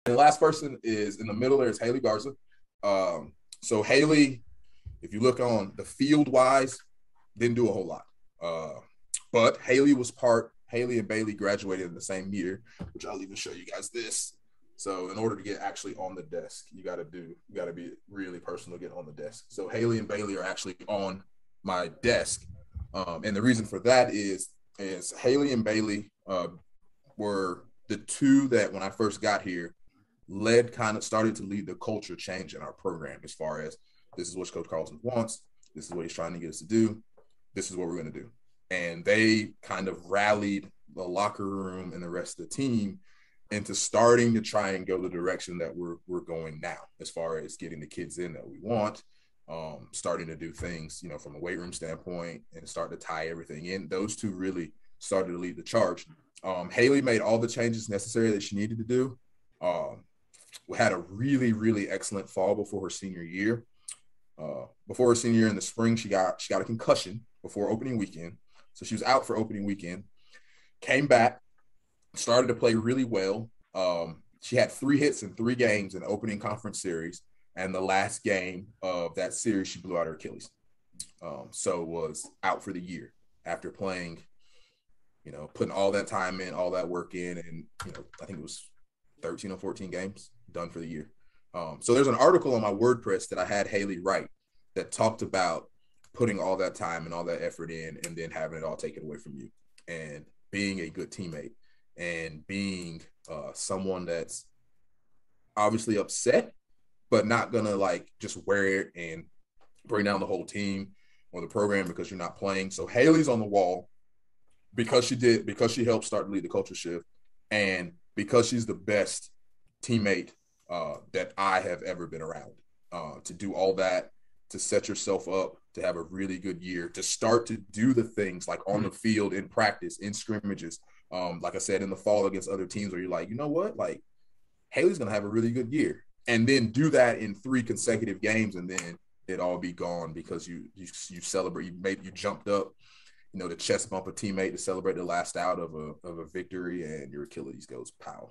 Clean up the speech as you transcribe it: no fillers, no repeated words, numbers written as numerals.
And the last person is in the middle there is Hailey Garza. So Hailey, if you look on the field wise, didn't do a whole lot. But Hailey and Bailey graduated in the same year, which I'll even show you guys this. So in order to get actually on the desk, you got to be really personal to get on the desk. So Hailey and Bailey are actually on my desk. And the reason for that is Hailey and Bailey were the two that when I first got here started to lead the culture change in our program as far as this is what Coach Carlson wants. This is what he's trying to get us to do. This is what we're going to do. And they kind of rallied the locker room and the rest of the team into starting to try and go the direction that we're going now, as far as getting the kids in that we want, starting to do things, from a weight room standpoint and start to tie everything in. Those two really started to lead the charge. Hailey made all the changes necessary that she needed to do. Had a really, really excellent fall before her senior year. Before her senior year in the spring, she got a concussion before opening weekend. So she was out for opening weekend, came back, started to play really well. She had 3 hits in 3 games in the opening conference series. And the last game of that series, she blew out her Achilles. So was out for the year after playing, putting all that time in, all that work in. And, I think it was 13 or 14 games done for the year. So there's an article on my WordPress that I had Hailey write that talked about putting all that time and all that effort in and then having it all taken away from you and being a good teammate and being someone that's obviously upset, but not going to just wear it and bring down the whole team or the program because you're not playing. So Hailey's on the wall because she helped start to lead the culture shift and because she's the best teammate that I have ever been around. To do all that, to set yourself up, to have a really good year, to start to do the things like on the field, in practice, in scrimmages, like I said, in the fall against other teams where you're like, you know what, Hailey's going to have a really good year. And then do that in 3 consecutive games and then it all be gone because you celebrate, you jumped up, to chest bump a teammate to celebrate the last out of a victory and your Achilles goes pow.